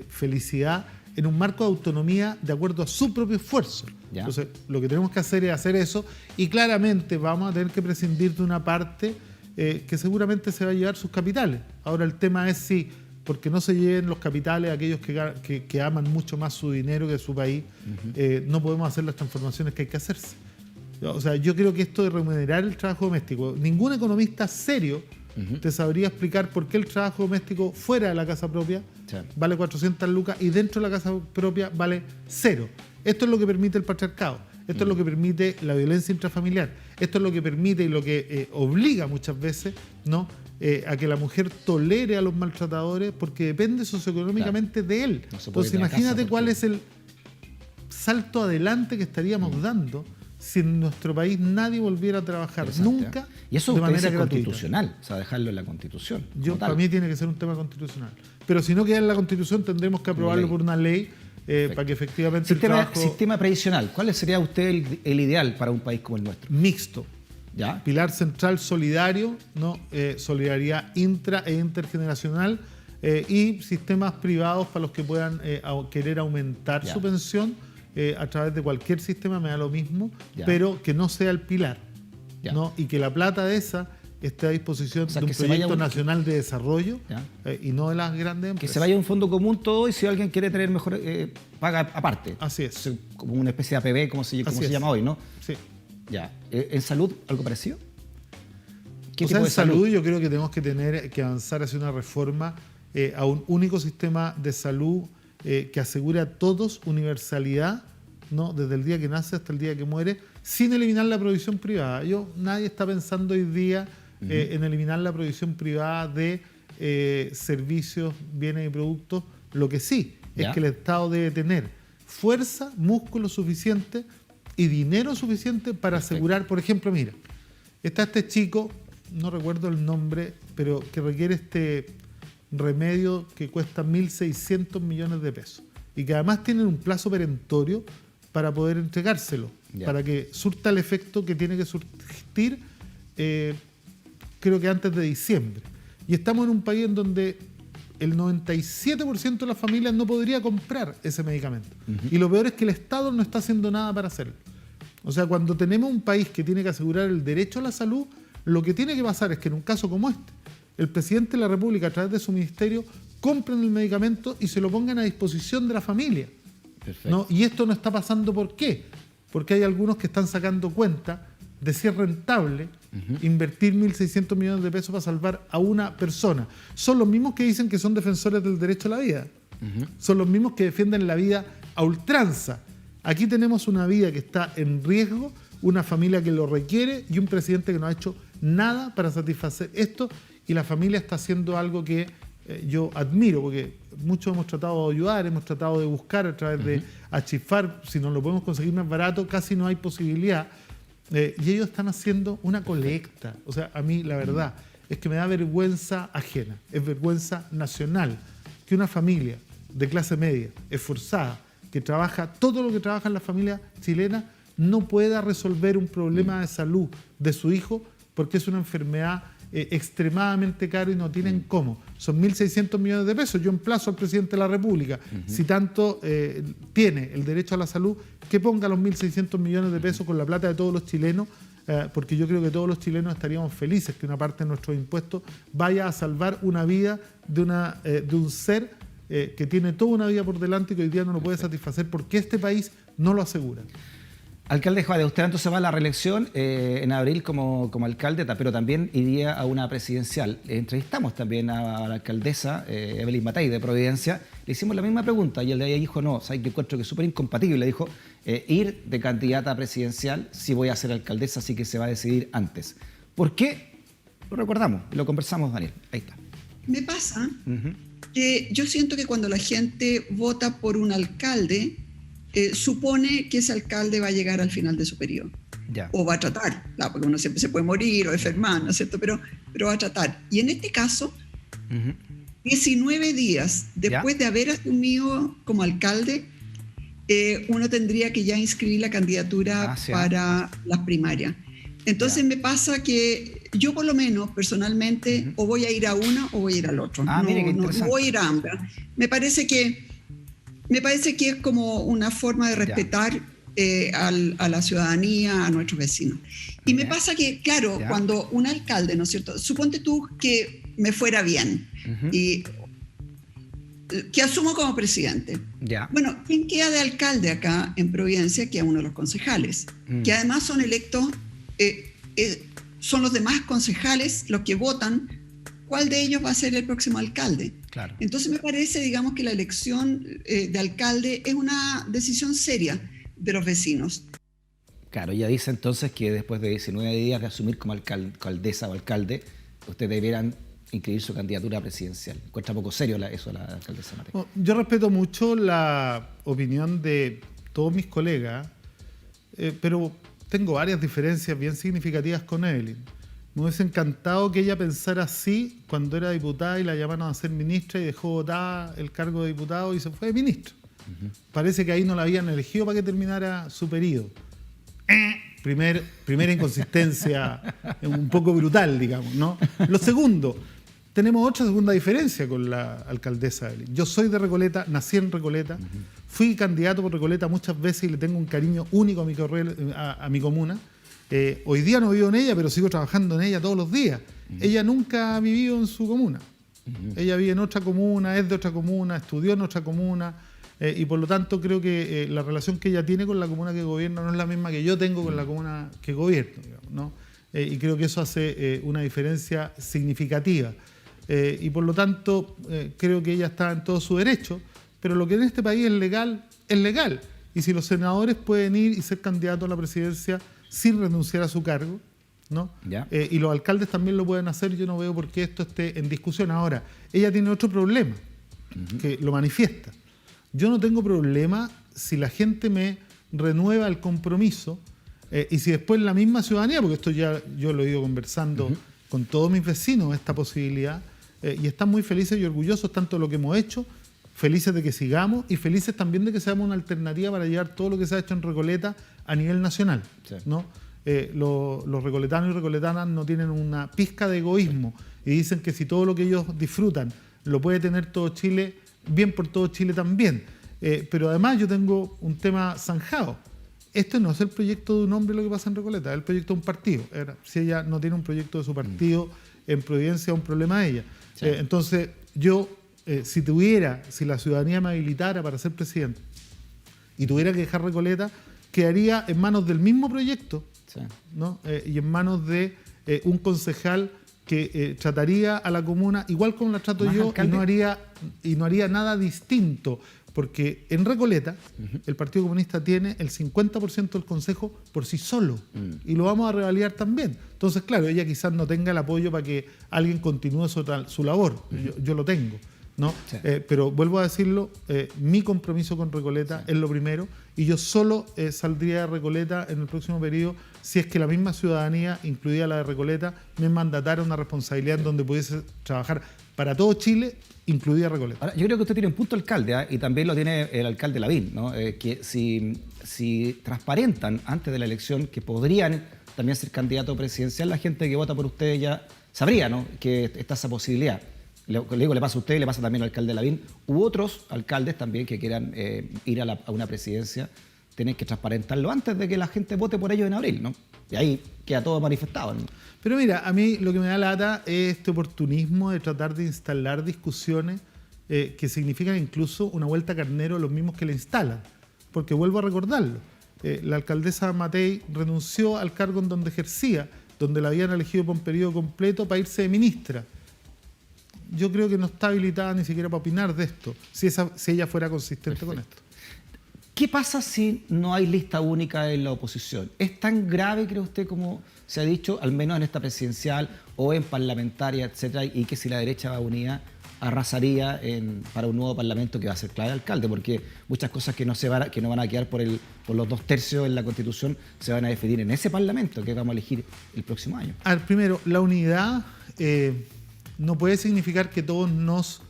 felicidad en un marco de autonomía de acuerdo a su propio esfuerzo. ¿Ya? Entonces, lo que tenemos que hacer es hacer eso, y claramente vamos a tener que prescindir de una parte que seguramente se va a llevar sus capitales. Ahora el tema es si, porque no se lleven los capitales aquellos que aman mucho más su dinero que su país, no podemos hacer las transformaciones que hay que hacerse. O sea, yo creo que esto de remunerar el trabajo doméstico, ningún economista serio te sabría explicar por qué el trabajo doméstico fuera de la casa propia vale 400 lucas y dentro de la casa propia vale 0. Esto es lo que permite el patriarcado, esto es lo que permite la violencia intrafamiliar, esto es lo que permite y lo que obliga muchas veces, ¿no?, a que la mujer tolere a los maltratadores porque depende socioeconómicamente de él. No. Entonces imagínate cuál es el salto adelante que estaríamos dando si en nuestro país nadie volviera a trabajar nunca. Y eso de manera es gratuita. Constitucional, o sea, dejarlo en la Constitución. Para mí tiene que ser un tema constitucional. Pero si no queda en la Constitución, tendremos que aprobarlo por una ley para que efectivamente sistema previsional, ¿cuál sería usted el ideal para un país como el nuestro? Mixto. ¿Ya? Pilar central solidario, ¿no? Solidaridad intra e intergeneracional y sistemas privados para los que puedan querer aumentar su pensión a través de cualquier sistema, me da lo mismo, pero que no sea el pilar, ¿no? Y que la plata de esa esté a disposición de un proyecto nacional de desarrollo y no de las grandes empresas. Que se vaya a un fondo común todo y si alguien quiere tener mejor, paga aparte. Así es. Como una especie de APB, como se llama hoy, ¿no? Sí. Ya. ¿En salud algo parecido? O sea, en salud yo creo que tenemos que tener que avanzar hacia una reforma a un único sistema de salud que asegure a todos universalidad, ¿no?, desde el día que nace hasta el día que muere, sin eliminar la provisión privada. Nadie está pensando hoy día en eliminar la provisión privada de servicios, bienes y productos. Lo que sí es que el Estado debe tener fuerza, músculo suficiente y dinero suficiente para asegurar, por ejemplo, mira, está este chico, no recuerdo el nombre, pero que requiere este remedio que cuesta 1.600 millones de pesos y que además tienen un plazo perentorio para poder entregárselo, para que surta el efecto que tiene que surtir, creo que antes de diciembre. Y estamos en un país en donde el 97% de las familias no podría comprar ese medicamento. Y lo peor es que el Estado no está haciendo nada para hacerlo. O sea, cuando tenemos un país que tiene que asegurar el derecho a la salud, lo que tiene que pasar es que en un caso como este, el presidente de la República, a través de su ministerio, compren el medicamento y se lo pongan a disposición de la familia. ¿No? Y esto no está pasando, ¿por qué? Porque hay algunos que están sacando cuenta de si es rentable invertir 1.600 millones de pesos para salvar a una persona. Son los mismos que dicen que son defensores del derecho a la vida. Son los mismos que defienden la vida a ultranza. Aquí tenemos una vida que está en riesgo, una familia que lo requiere y un presidente que no ha hecho nada para satisfacer esto, y la familia está haciendo algo que yo admiro, porque muchos hemos tratado de ayudar, hemos tratado de buscar a través de achifar, si no lo podemos conseguir más barato, casi no hay posibilidad, y ellos están haciendo una colecta. O sea, a mí la verdad es que me da vergüenza ajena, es vergüenza nacional que una familia de clase media, esforzada, que trabaja todo lo que trabaja en la familia chilena, no pueda resolver un problema de salud de su hijo porque es una enfermedad extremadamente cara y no tienen cómo. Son 1.600 millones de pesos. Yo emplazo al presidente de la República, si tanto tiene el derecho a la salud, que ponga los 1.600 millones de pesos con la plata de todos los chilenos, porque yo creo que todos los chilenos estaríamos felices que una parte de nuestros impuestos vaya a salvar una vida de un ser que tiene toda una vida por delante y que hoy día no lo puede satisfacer porque este país no lo asegura. Alcalde Juárez, usted entonces va a la reelección en abril como alcalde, pero también iría a una presidencial. Entrevistamos también a la alcaldesa Evelyn Matei de Providencia. Le hicimos la misma pregunta y ella dijo, no, ¿sabes qué? Encuentro que es súper incompatible. Dijo, ir de candidata a presidencial si voy a ser alcaldesa, así que se va a decidir antes. ¿Por qué? Lo recordamos, lo conversamos, Daniel. Ahí está. Me pasa que yo siento que cuando la gente vota por un alcalde, supone que ese alcalde va a llegar al final de su periodo. O va a tratar, claro, porque uno siempre se puede morir o enfermar, ¿no es cierto? Pero va a tratar. Y en este caso, 19 días después de haber asumido como alcalde, uno tendría que ya inscribir la candidatura para las primarias. Entonces me pasa que yo por lo menos personalmente o voy a ir a una o voy a ir al otro. No voy a ir a ambas. Me parece que es como una forma de respetar a la ciudadanía, a nuestros vecinos. Y me pasa que, claro, cuando un alcalde, ¿no es cierto? Suponte tú que me fuera bien y que asumo como presidente. Bueno, ¿quién queda de alcalde acá en Providencia? Queda uno de los concejales, que además son electos, son los demás concejales los que votan cuál de ellos va a ser el próximo alcalde. Claro. Entonces me parece, digamos, que la elección de alcalde es una decisión seria de los vecinos. Claro, ella dice entonces que después de 19 días de asumir como alcaldesa o alcalde, ustedes debieran inscribir su candidatura presidencial. ¿Encuentra poco serio eso la alcaldesa Matei? Yo respeto mucho la opinión de todos mis colegas, pero tengo varias diferencias bien significativas con Evelyn. Me hubiese encantado que ella pensara así cuando era diputada y la llamaron a ser ministra y dejó botada el cargo de diputado y se fue de ministro. Parece que ahí no la habían elegido para que terminara su periodo. Primera inconsistencia un poco brutal, digamos, ¿no? Lo segundo, tenemos otra segunda diferencia con la alcaldesa Evelyn. Yo soy de Recoleta, nací en Recoleta, fui candidato por Recoleta muchas veces y le tengo un cariño único a mi comuna. Hoy día no vivo en ella, pero sigo trabajando en ella todos los días. Ella nunca ha vivido en su comuna. Ella vive en otra comuna, es de otra comuna, estudió en otra comuna. Y por lo tanto creo que la relación que ella tiene con la comuna que gobierna no es la misma que yo tengo con la comuna que gobierno, digamos, ¿no? Y creo que eso hace una diferencia significativa. Y por lo tanto creo que ella está en todo su derecho, pero lo que en este país es legal, es legal. Y si los senadores pueden ir y ser candidatos a la presidencia sin renunciar a su cargo, ¿no? Y los alcaldes también lo pueden hacer, yo no veo por qué esto esté en discusión. Ahora, ella tiene otro problema, que lo manifiesta. Yo no tengo problema si la gente me renueva el compromiso y si después la misma ciudadanía, porque esto ya yo lo he ido conversando con todos mis vecinos, esta posibilidad, y están muy felices y orgullosos tanto de lo que hemos hecho, felices de que sigamos y felices también de que seamos una alternativa para llevar todo lo que se ha hecho en Recoleta a nivel nacional, ¿no? Los recoletanos y recoletanas no tienen una pizca de egoísmo y dicen que si todo lo que ellos disfrutan lo puede tener todo Chile, bien por todo Chile también. Pero además yo tengo un tema zanjado. Esto no es el proyecto de un hombre lo que pasa en Recoleta, es el proyecto de un partido. Si ella no tiene un proyecto de su partido en Providencia, es un problema de ella. Entonces yo, si la ciudadanía me habilitara para ser presidente y tuviera que dejar Recoleta, quedaría en manos del mismo proyecto, ¿no? Y en manos de un concejal que trataría a la comuna igual como la trato yo y no haría nada distinto, porque en Recoleta el Partido Comunista tiene el 50% del consejo por sí solo y lo vamos a revalidar también. Entonces, claro, ella quizás no tenga el apoyo para que alguien continúe su labor, yo lo tengo, ¿no? Pero vuelvo a decirlo, mi compromiso con Recoleta es lo primero y yo solo saldría de Recoleta en el próximo periodo si es que la misma ciudadanía, incluida la de Recoleta, me mandatara una responsabilidad en donde pudiese trabajar para todo Chile, incluida Recoleta. Ahora, yo creo que usted tiene un punto alcalde, y también lo tiene el alcalde Lavín, ¿no? Que si transparentan antes de la elección que podrían también ser candidato presidencial, la gente que vota por ustedes ya sabría, ¿no?, que está esa posibilidad. Le pasa a usted, le pasa también al alcalde Lavín, u otros alcaldes también que quieran ir a una presidencia, tienen que transparentarlo antes de que la gente vote por ellos en abril, ¿no? Y ahí queda todo manifestado, ¿no? Pero mira, a mí lo que me da lata es este oportunismo de tratar de instalar discusiones que significan incluso una vuelta a carnero a los mismos que la instalan. Porque vuelvo a recordarlo, la alcaldesa Matei renunció al cargo en donde ejercía, donde la habían elegido por un periodo completo para irse de ministra. Yo creo que no está habilitada ni siquiera para opinar de esto, si ella fuera consistente con esto. ¿Qué pasa si no hay lista única en la oposición? ¿Es tan grave, cree usted, como se ha dicho, al menos en esta presidencial o en parlamentaria, etcétera, y que si la derecha va unida arrasaría para un nuevo parlamento que va a ser clave de alcalde? Porque muchas cosas que no van a quedar por los 2/3 en la Constitución se van a definir en ese parlamento que vamos a elegir el próximo año. A ver, primero, la unidad no puede significar que todos nos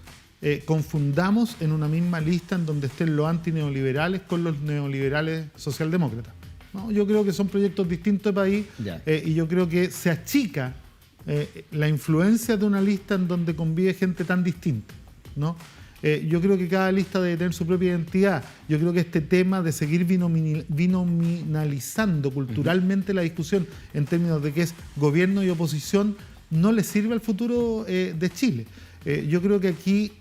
confundamos en una misma lista en donde estén los antineoliberales con los neoliberales socialdemócratas, ¿no? Yo creo que son proyectos distintos de país y yo creo que se achica la influencia de una lista en donde convive gente tan distinta, ¿no? Yo creo que cada lista debe tener su propia identidad. Yo creo que este tema de seguir binominalizando culturalmente la discusión en términos de que es gobierno y oposición no le sirve al futuro de Chile. Yo creo que aquí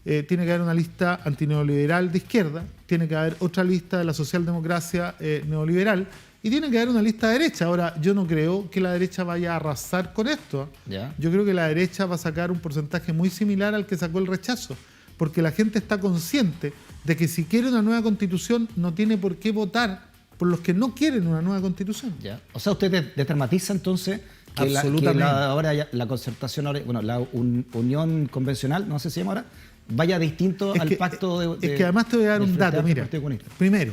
tiene que haber una lista antineoliberal de izquierda, tiene que haber otra lista de la socialdemocracia neoliberal y tiene que haber una lista de derecha. Ahora, yo no creo que la derecha vaya a arrasar con esto. ¿Ya? Yo creo que la derecha va a sacar un porcentaje muy similar al que sacó el rechazo, porque la gente está consciente de que si quiere una nueva constitución no tiene por qué votar por los que no quieren una nueva constitución. ¿Ya? O sea, usted dramatiza entonces que ahora la concertación, bueno, la unión convencional, no sé si se llama ahora, vaya distinto al pacto de... Es que además te voy a dar un dato, mira. Primero,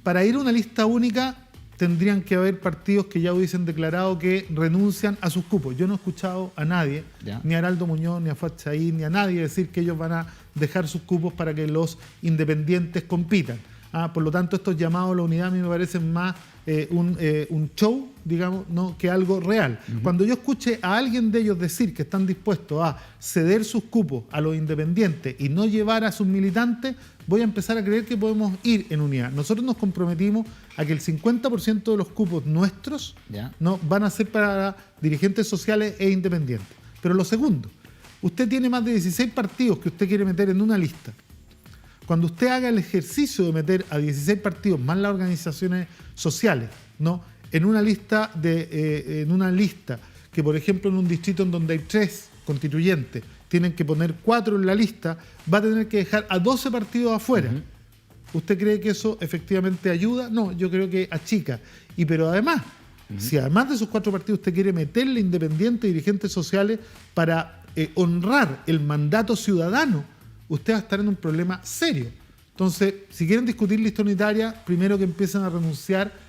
para ir a una lista única tendrían que haber partidos que ya hubiesen declarado que renuncian a sus cupos. Yo no he escuchado a nadie, ni a Araldo Muñoz, ni a Fuad Chaín, ni a nadie decir que ellos van a dejar sus cupos para que los independientes compitan. Por lo tanto, estos llamados a la unidad a mí me parecen más un show, digamos, ¿no?, que algo real. Cuando yo escuche a alguien de ellos decir que están dispuestos a ceder sus cupos a los independientes y no llevar a sus militantes, voy a empezar a creer que podemos ir en unidad. Nosotros nos comprometimos a que el 50% de los cupos nuestros no van a ser para dirigentes sociales e independientes. Pero lo segundo, usted tiene más de 16 partidos que usted quiere meter en una lista. Cuando usted haga el ejercicio de meter a 16 partidos más las organizaciones sociales, ¿no?, en una lista que, por ejemplo, en un distrito en donde hay 3 constituyentes, tienen que poner 4 en la lista, va a tener que dejar a 12 partidos afuera. ¿Usted cree que eso efectivamente ayuda? No, yo creo que achica. Pero además, si además de esos 4 partidos usted quiere meterle independientes y dirigentes sociales para honrar el mandato ciudadano, usted va a estar en un problema serio. Entonces, si quieren discutir lista unitaria, primero que empiecen a renunciar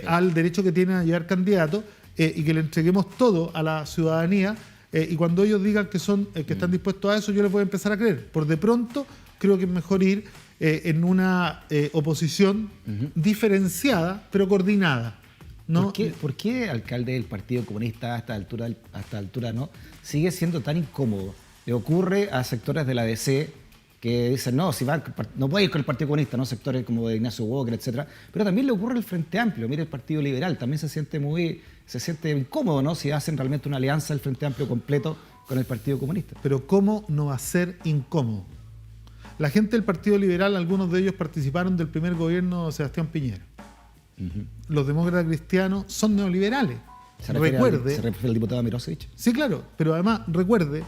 al derecho que tienen a llevar candidatos y que le entreguemos todo a la ciudadanía. Y cuando ellos digan que están dispuestos a eso, yo les voy a empezar a creer. Por de pronto, creo que es mejor ir en una oposición diferenciada, pero coordinada, ¿no? ¿Por qué alcalde del Partido Comunista a esta altura no sigue siendo tan incómodo? Le ocurre a sectores de la DC que dicen, no puede ir con el Partido Comunista, ¿no?, sectores como de Ignacio Walker, etcétera. Pero también le ocurre al Frente Amplio. Mire, el Partido Liberal también se siente incómodo, ¿no?, si hacen realmente una alianza el Frente Amplio completo con el Partido Comunista. Pero ¿cómo no va a ser incómodo? La gente del Partido Liberal, algunos de ellos participaron del primer gobierno de Sebastián Piñera. Los demócratas cristianos son neoliberales. ¿Se refiere al diputado Mirosevich? Sí, claro, pero además recuerde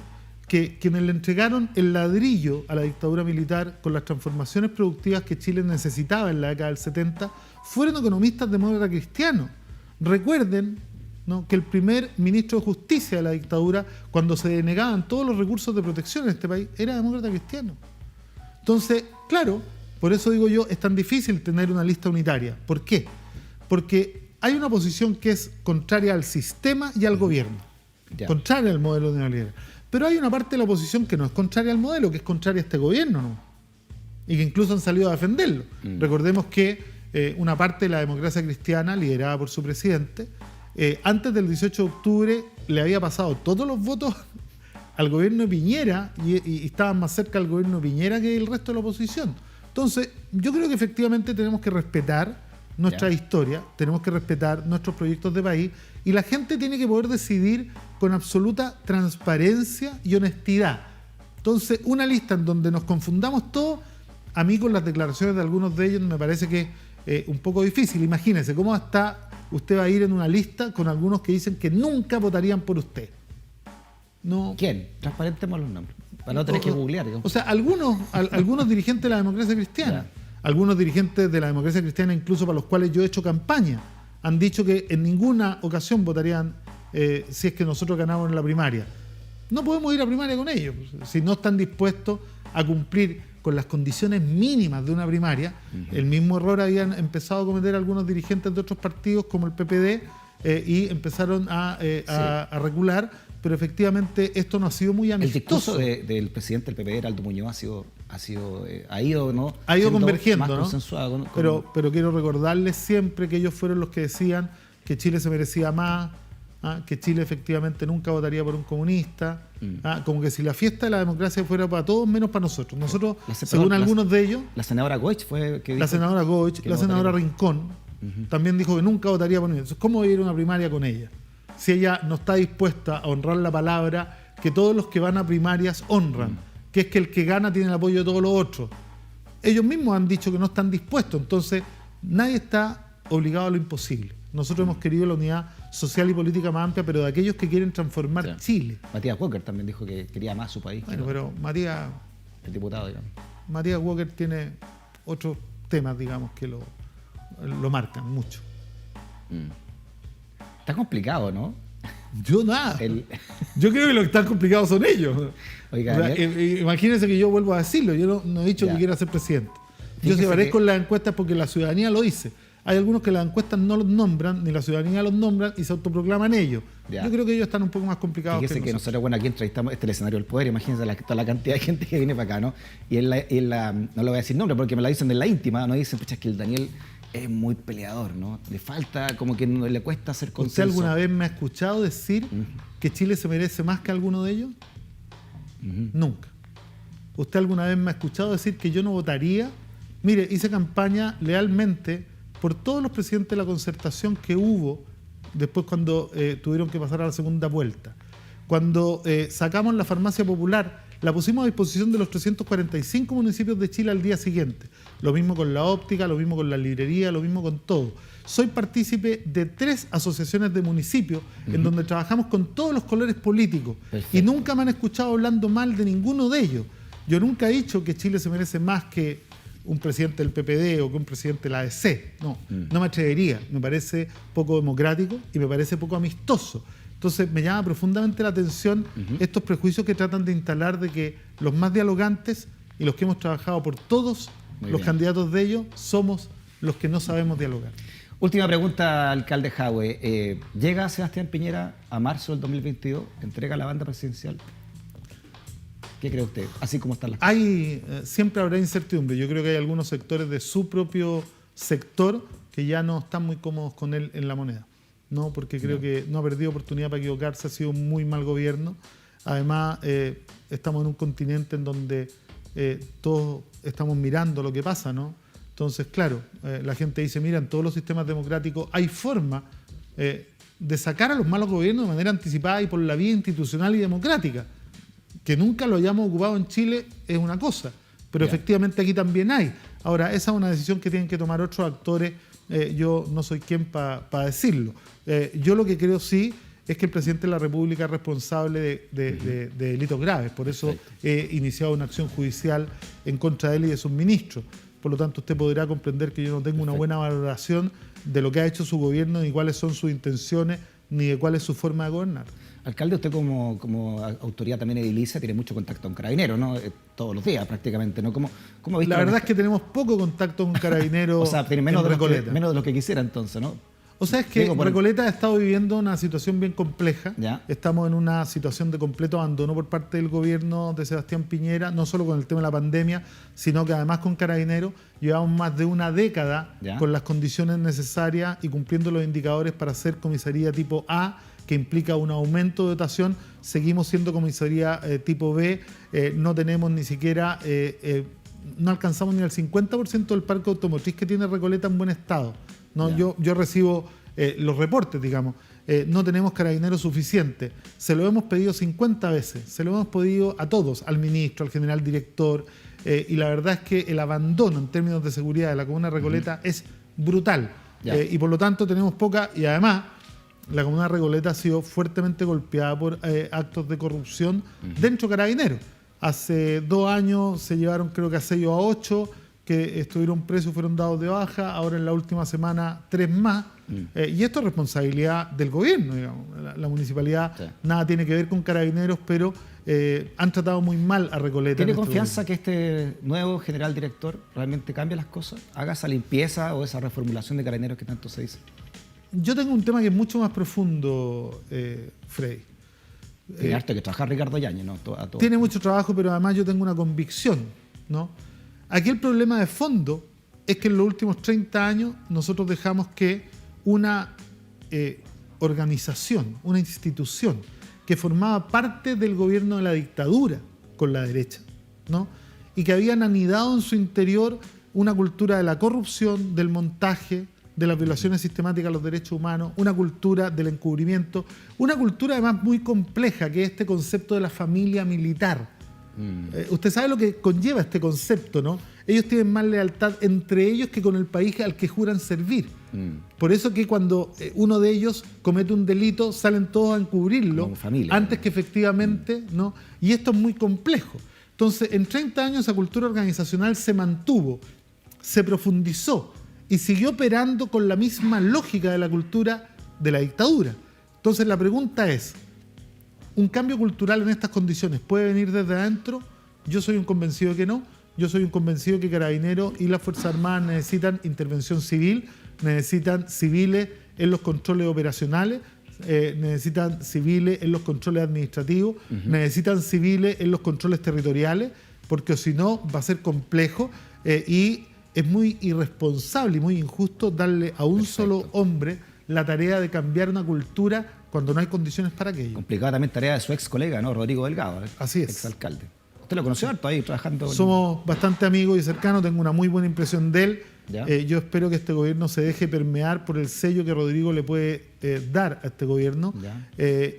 que quienes le entregaron el ladrillo a la dictadura militar con las transformaciones productivas que Chile necesitaba en la década del 70 fueron economistas demócratas cristianos. Recuerden, ¿no?, que el primer ministro de Justicia de la dictadura, cuando se denegaban todos los recursos de protección en este país, era demócrata cristiano. Entonces, claro, por eso digo yo, es tan difícil tener una lista unitaria. ¿Por qué? Porque hay una posición que es contraria al sistema y al gobierno, contraria al modelo neoliberal. Pero hay una parte de la oposición que no es contraria al modelo, que es contraria a este gobierno, ¿no?, y que incluso han salido a defenderlo. Recordemos que una parte de la democracia cristiana, liderada por su presidente, antes del 18 de octubre le había pasado todos los votos al gobierno de Piñera y estaban más cerca al gobierno de Piñera que el resto de la oposición. Entonces, yo creo que efectivamente tenemos que respetar nuestra historia, tenemos que respetar nuestros proyectos de país y la gente tiene que poder decidir con absoluta transparencia y honestidad. Entonces, una lista en donde nos confundamos todos, a mí con las declaraciones de algunos de ellos me parece que es un poco difícil. Imagínese cómo hasta usted va a ir en una lista con algunos que dicen que nunca votarían por usted. No. ¿Quién? Transparentemos los nombres, para no tener que googlear. Digamos. O sea, algunos dirigentes de la democracia cristiana, algunos dirigentes de la democracia cristiana, incluso para los cuales yo he hecho campaña, han dicho que en ninguna ocasión votarían si es que nosotros ganamos en la primaria. No podemos ir a primaria con ellos, si no están dispuestos a cumplir con las condiciones mínimas de una primaria. El mismo error habían empezado a cometer algunos dirigentes de otros partidos como el PPD y empezaron a recular, pero efectivamente esto no ha sido muy amistoso. El discurso del presidente del PPD, Araldo Muñoz, ha ido convergiendo, más ¿no? consensuado. Pero quiero recordarles siempre que ellos fueron los que decían que Chile se merecía más, que Chile efectivamente nunca votaría por un comunista, como que si la fiesta de la democracia fuera para todos menos para nosotros. Nosotros, según algunos de ellos... La senadora Goich fue que dijo... La senadora Goich, la senadora Rincón, también dijo que nunca votaría por mí. Entonces, ¿cómo voy a ir a una primaria con ella? Si ella no está dispuesta a honrar la palabra que todos los que van a primarias honran, que es que el que gana tiene el apoyo de todos los otros. Ellos mismos han dicho que no están dispuestos, entonces nadie está obligado a lo imposible. Nosotros hemos querido la unidad social y política más amplia, pero de aquellos que quieren transformar Chile. Matías Walker también dijo que quería más su país. Bueno, pero Matías... El diputado, digamos. Matías Walker tiene otros temas, digamos, que lo marcan mucho. Está complicado, ¿no? Yo nada. Yo creo que lo que está complicado son ellos. Oiga, o sea, imagínense que yo vuelvo a decirlo. Yo no he dicho que quiera ser presidente. Yo si aparezco en las encuestas porque la ciudadanía lo dice. Hay algunos que las encuestas no los nombran, ni la ciudadanía los nombra y se autoproclaman ellos. Yo creo que ellos están un poco más complicados. Fíjese que nosotros, bueno, aquí entrevistamos el escenario del poder. Imagínense toda la cantidad de gente que viene para acá, ¿no? Y no le voy a decir nombre porque me la dicen en la íntima, ¿no? Dicen, pucha, es que el Daniel es muy peleador, ¿no? Le falta, como que no le cuesta hacer consenso. ¿Usted alguna vez me ha escuchado decir que Chile se merece más que alguno de ellos? Nunca. ¿Usted alguna vez me ha escuchado decir que yo no votaría? Mire, hice campaña lealmente por todos los presidentes de la concertación que hubo después cuando tuvieron que pasar a la segunda vuelta. Cuando sacamos la farmacia popular, la pusimos a disposición de los 345 municipios de Chile al día siguiente. Lo mismo con la óptica, lo mismo con la librería, lo mismo con todo. Soy partícipe de 3 asociaciones de municipios en donde trabajamos con todos los colores políticos. Perfecto. Y nunca me han escuchado hablando mal de ninguno de ellos. Yo nunca he dicho que Chile se merece más que un presidente del PPD o que un presidente de la ADC. No me atrevería. Me parece poco democrático y me parece poco amistoso. Entonces me llama profundamente la atención estos prejuicios que tratan de instalar de que los más dialogantes y los que hemos trabajado por todos los candidatos de ellos somos los que no sabemos dialogar. Última pregunta, alcalde Jadwe. ¿Llega Sebastián Piñera a marzo del 2022? ¿Entrega la banda presidencial? ¿Qué cree usted? Así como están las cosas. Siempre habrá incertidumbre. Yo creo que hay algunos sectores de su propio sector que ya no están muy cómodos con él en la moneda. No, porque creo que no ha perdido oportunidad para equivocarse, ha sido un muy mal gobierno. Además, estamos en un continente en donde todos estamos mirando lo que pasa, ¿no? Entonces, claro, la gente dice, mira, en todos los sistemas democráticos hay forma de sacar a los malos gobiernos de manera anticipada y por la vía institucional y democrática. Que nunca lo hayamos ocupado en Chile es una cosa, pero efectivamente aquí también hay. Ahora, esa es una decisión que tienen que tomar otros actores. Yo no soy quien para decirlo. Yo lo que creo sí es que el presidente de la República es responsable de delitos graves. Por eso he iniciado una acción judicial en contra de él y de sus ministros. Por lo tanto, usted podrá comprender que yo no tengo una buena valoración de lo que ha hecho su gobierno, ni cuáles son sus intenciones, ni de cuál es su forma de gobernar. Alcalde, usted como autoridad también edilicia tiene mucho contacto con Carabineros, ¿no? Todos los días prácticamente, ¿no? ¿Cómo la verdad es que tenemos poco contacto con Carabineros. O sea, tiene menos de lo que quisiera entonces, ¿no? O sea, es que Recoleta ha estado viviendo una situación bien compleja. ¿Ya? Estamos en una situación de completo abandono por parte del gobierno de Sebastián Piñera, no solo con el tema de la pandemia, sino que además con Carabineros llevamos más de una década con las condiciones necesarias y cumpliendo los indicadores para ser comisaría tipo A, que implica un aumento de dotación. Seguimos siendo comisaría tipo B, no tenemos ni siquiera, no alcanzamos ni el 50% del parque automotriz que tiene Recoleta en buen estado. ¿No? Yo recibo los reportes, digamos. No tenemos carabineros suficientes. Se lo hemos pedido 50 veces. Se lo hemos pedido a todos, al ministro, al general director. Y la verdad es que el abandono en términos de seguridad de la comuna de Recoleta es brutal. Y por lo tanto tenemos poca. Y además, la comuna de Recoleta ha sido fuertemente golpeada por actos de corrupción dentro de Carabineros. Hace 2 años se llevaron, creo que a 6 o a 8 que estuvieron presos, fueron dados de baja. Ahora en la última semana 3 más. Y esto es responsabilidad del gobierno, digamos. La municipalidad nada tiene que ver con Carabineros, pero han tratado muy mal a Recoleta. ¿Tiene confianza que este nuevo general director realmente cambie las cosas? ¿Haga esa limpieza o esa reformulación de Carabineros que tanto se dice? Yo tengo un tema que es mucho más profundo, Freddy. Tiene harto que trabajar Ricardo Yáñez, ¿no? Tiene mucho trabajo, pero además yo tengo una convicción, ¿no? Aquí el problema de fondo es que en los últimos 30 años nosotros dejamos que una organización, una institución que formaba parte del gobierno de la dictadura con la derecha, ¿no? Y que habían anidado en su interior una cultura de la corrupción, del montaje, de las violaciones sistemáticas a los derechos humanos, una cultura del encubrimiento, una cultura además muy compleja, que es este concepto de la familia militar. Usted sabe lo que conlleva este concepto, ¿no? Ellos tienen más lealtad entre ellos que con el país al que juran servir. Por eso que cuando uno de ellos comete un delito, salen todos a encubrirlo antes que efectivamente, ¿no? Y esto es muy complejo. Entonces, en 30 años esa cultura organizacional se mantuvo, se profundizó y siguió operando con la misma lógica de la cultura de la dictadura. Entonces, la pregunta es, ¿un cambio cultural en estas condiciones puede venir desde adentro? Yo soy un convencido de que no. Yo soy un convencido de que Carabineros y las Fuerzas Armadas necesitan intervención civil, necesitan civiles en los controles operacionales, necesitan civiles en los controles administrativos, necesitan civiles en los controles territoriales, porque si no va a ser complejo y es muy irresponsable y muy injusto darle a un solo hombre la tarea de cambiar una cultura cuando no hay condiciones para aquello. Complicada también tarea de su ex colega, ¿no? Rodrigo Delgado, Así es. Exalcalde. ¿Usted lo conoció harto ahí trabajando? Somos bastante amigos y cercanos, tengo una muy buena impresión de él. Yo espero que este gobierno se deje permear por el sello que Rodrigo le puede dar a este gobierno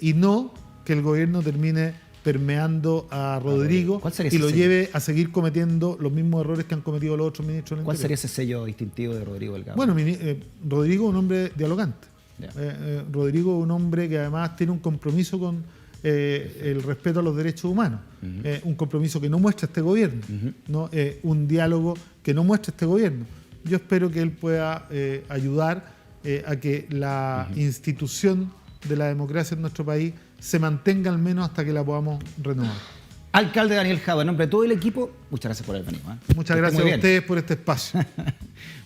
y no que el gobierno termine permeando a Rodrigo y lo lleve a seguir cometiendo los mismos errores que han cometido los otros ministros. ¿Cuál sería ese sello distintivo de Rodrigo Delgado? Bueno, Rodrigo es un hombre dialogante. Rodrigo es un hombre que además tiene un compromiso con el respeto a los derechos humanos, un compromiso que no muestra este gobierno, ¿no? Un diálogo que no muestra este gobierno. Yo espero que él pueda ayudar a que la institución de la democracia en nuestro país se mantenga al menos hasta que la podamos renovar. Alcalde Daniel Jadwe, en nombre de todo el equipo, muchas gracias por haber venido. Muchas gracias a ustedes por este espacio.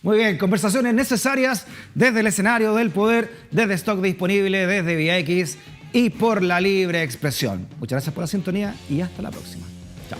Muy bien, conversaciones necesarias desde el escenario del poder, desde Stock Disponible, desde VIX y por la libre expresión. Muchas gracias por la sintonía y hasta la próxima. Chao.